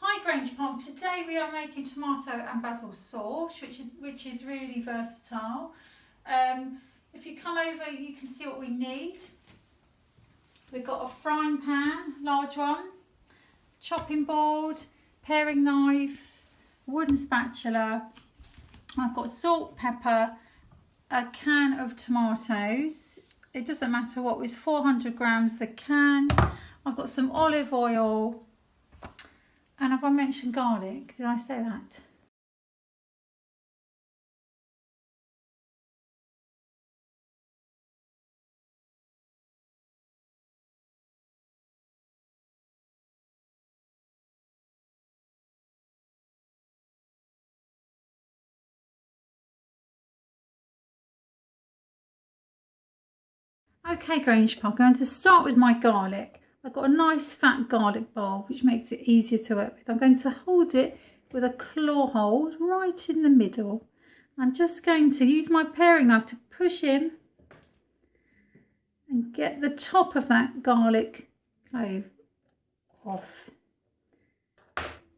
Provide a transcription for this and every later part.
Hi Grange Park, today we are making tomato and basil sauce, which is really versatile. If you come over, you can see what we need. We've got a frying pan, large one, chopping board, paring knife, wooden spatula. I've got salt, pepper, a can of tomatoes. It doesn't matter what, it's 400 grams the can. I've got some olive oil. And have I mentioned garlic? Did I say that? Okay, Grange Park, I'm going to start with my garlic. I've got a nice fat garlic bowl, which makes it easier to work with. I'm going to hold it with a claw hold right in the middle. I'm just going to use my paring knife to push in and get the top of that garlic clove off.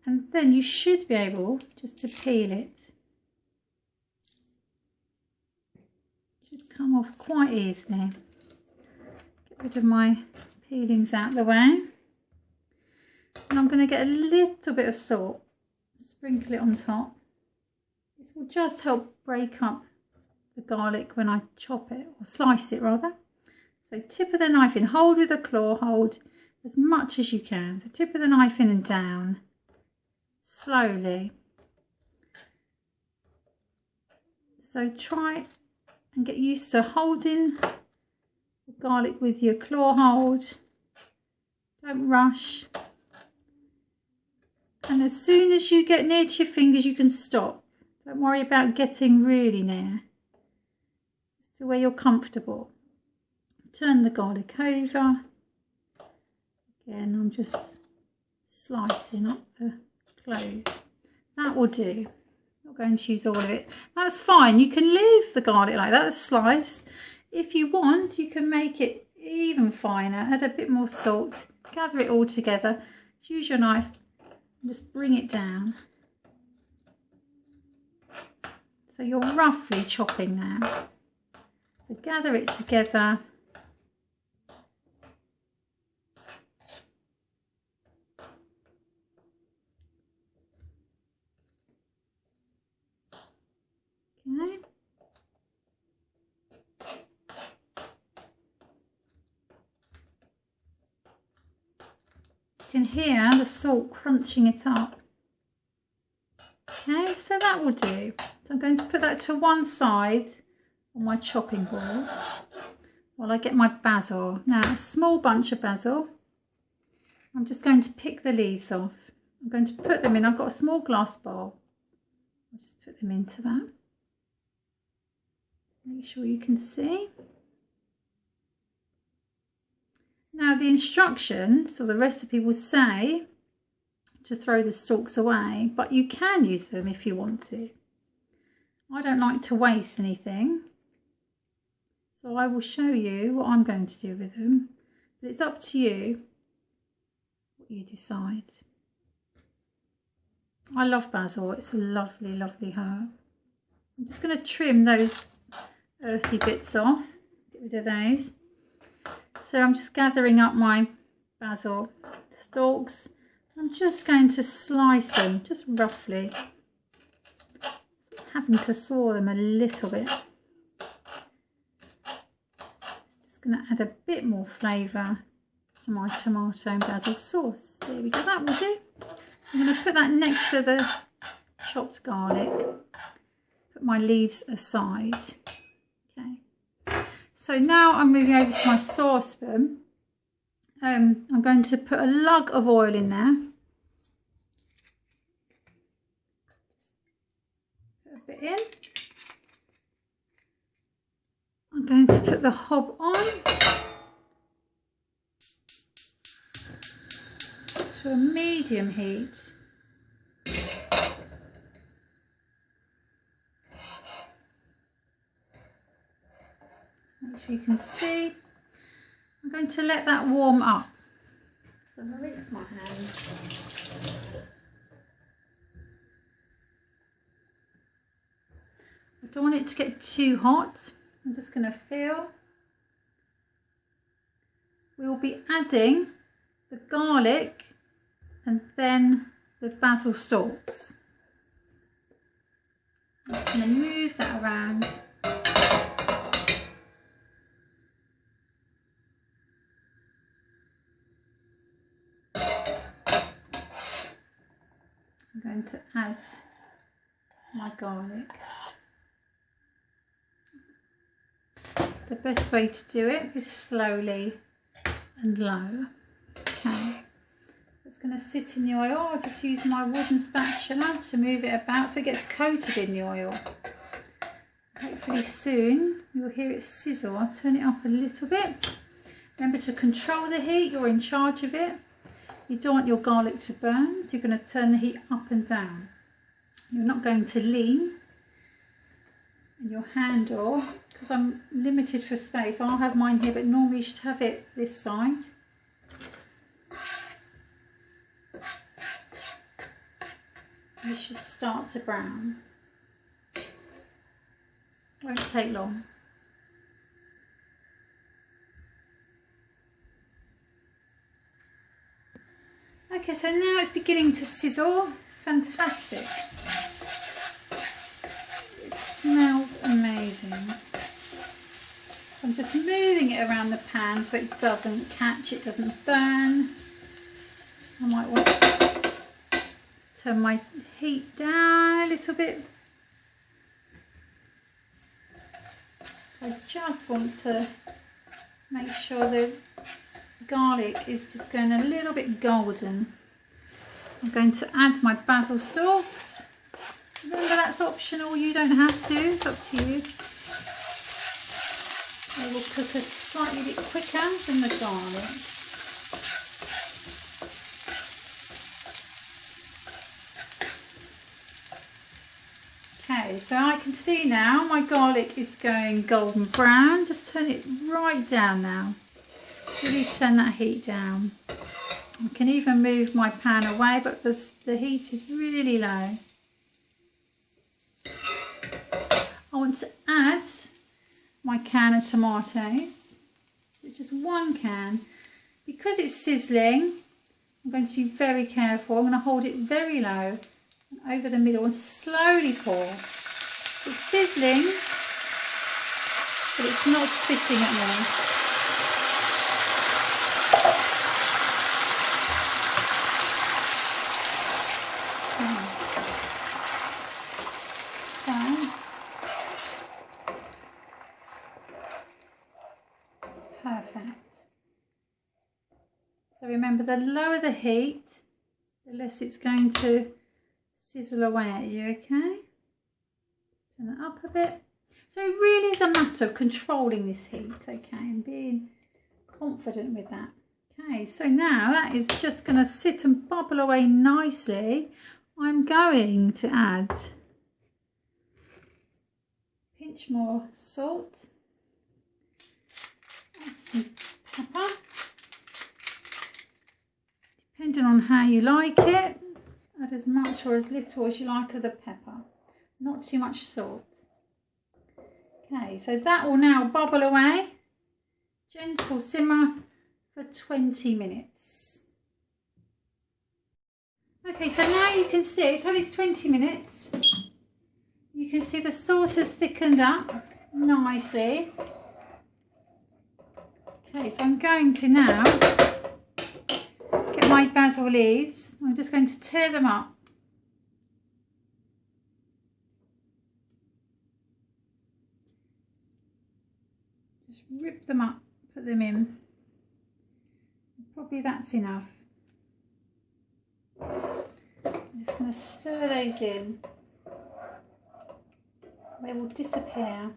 And then you should be able just to peel it. It should come off quite easily. Get rid of my peelings out of the way. And I'm going to get a little bit of salt, sprinkle it on top. This will just help break up the garlic when I chop it, or slice it rather. So tip of the knife in, hold with a claw hold as much as you can. So tip of the knife in and down, slowly. So try and get used to holding the garlic with your claw hold. Don't rush. And as soon as you get near to your fingers, you can stop. Don't worry about getting really near. Just to where you're comfortable. Turn the garlic over. Again, I'm just slicing up the clove. That will do. Not going to use all of it. That's fine. You can leave the garlic like that, a slice. If you want, you can make it even finer. Add a bit more salt. Gather it all together. Use your knife and just bring it down. So you're roughly chopping now. So gather it together. Okay. You can hear the salt crunching it up. Okay, so that will do. So I'm going to put that to one side on my chopping board while I get my basil. Now, a small bunch of basil. I'm just going to pick the leaves off. I'm going to put them in. I've got a small glass bowl. I'll just put them into that. Make sure you can see. Now the instructions or the recipe will say to throw the stalks away, but you can use them if you want to. I don't like to waste anything, so I will show you what I'm going to do with them, but it's up to you what you decide. I love basil, it's a lovely, lovely herb. I'm just going to trim those earthy bits off, get rid of those. So I'm just gathering up my basil stalks. I'm just going to slice them, just roughly. Having to saw them a little bit. It's just going to add a bit more flavour to my tomato and basil sauce. There we go, that will do. I'm going to put that next to the chopped garlic. Put my leaves aside. Okay. So now I'm moving over to my saucepan. I'm going to put a lug of oil in there. Just put a bit in. I'm going to put the hob on to a medium heat. Make sure you can see. I'm going to let that warm up. So I'm going to rinse my hands. I don't want it to get too hot. I'm just going to feel. We will be adding the garlic and then the basil stalks. I'm just going to move that around. I'm going to add my garlic. The best way to do it is slowly and low. Okay, it's going to sit in the oil. I'll just use my wooden spatula to move it about so it gets coated in the oil. Hopefully soon you'll hear it sizzle. I'll turn it up a little bit. Remember to control the heat, you're in charge of it. You don't want your garlic to burn, so you're going to turn the heat up and down. You're not going to lean. And your handle, because I'm limited for space, I'll have mine here, but normally you should have it this side. It should start to brown. Won't take long. Okay, so now it's beginning to sizzle. It's fantastic. It smells amazing. I'm just moving it around the pan so it doesn't catch, it doesn't burn. I might want to turn my heat down a little bit. I just want to make sure the garlic is just going a little bit golden. I'm going to add my basil stalks. Remember, that's optional, you don't have to, it's up to you. They will cook a slightly bit quicker than the garlic. Okay, so I can see now my garlic is going golden brown. Just turn it right down now. Really turn that heat down. I can even move my pan away, but the heat is really low. I want to add my can of tomatoes. So it's just one can. Because it's sizzling, I'm going to be very careful. I'm going to hold it very low and over the middle and slowly pour. It's sizzling, but it's not spitting at me. Perfect. So remember, the lower the heat, the less it's going to sizzle away at you, okay? Turn it up a bit. So it really is a matter of controlling this heat, okay, and being confident with that. Okay, so now that is just going to sit and bubble away nicely. I'm going to add a pinch more salt. Some pepper, depending on how you like it, add as much or as little as you like of the pepper, not too much salt. Okay, so that will now bubble away, gentle simmer for 20 minutes. Okay, so now you can see it's only 20 minutes. You can see the sauce has thickened up nicely. Okay, so I'm going to now get my basil leaves. I'm just going to tear them up. Just rip them up, put them in. Probably that's enough. I'm just going to stir those in. They will disappear.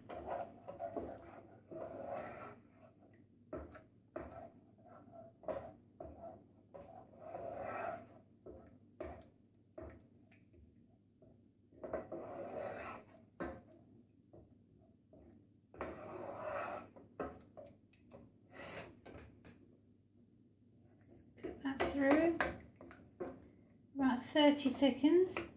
Through about 30 seconds.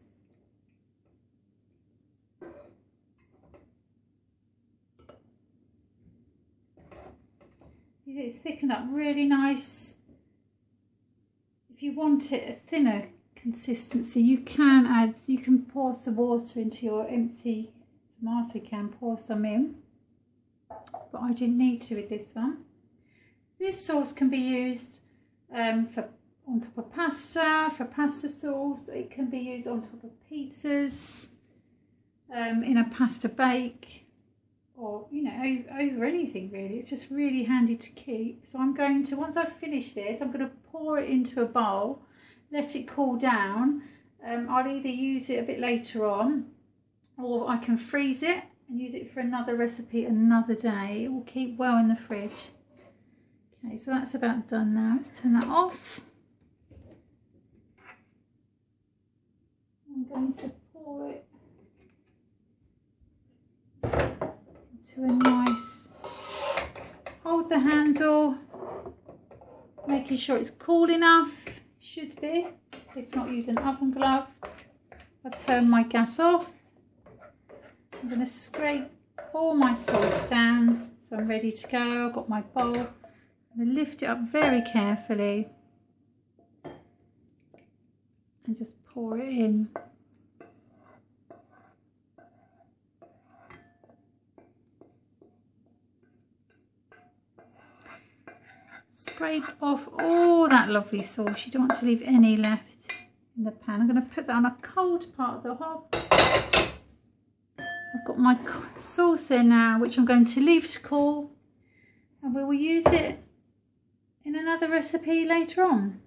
It's thickened up really nice. If you want it a thinner consistency, you can pour some water into your empty tomato can, pour some in, but I didn't need to with this one. This sauce can be used on top of pasta, for pasta sauce. It can be used on top of pizzas, in a pasta bake, or over anything really. It's just really handy to keep. So I'm going to, once I've finished this, I'm going to pour it into a bowl, let it cool down. I'll either use it a bit later on, or I can freeze it and use it for another recipe another day. It will keep well in the fridge. Okay, so that's about done now. Let's turn that off. I'm going to pour it into a nice, hold the handle, making sure it's cool enough. Should be, if not, use an oven glove. I've turned my gas off. I'm going to scrape all my sauce down so I'm ready to go. I've got my bowl. I'm going to lift it up very carefully and just pour it in. Scrape off all that lovely sauce. You don't want to leave any left in the pan. I'm going to put that on a cold part of the hob. I've got my sauce there now, which I'm going to leave to cool, and we will use it in another recipe later on.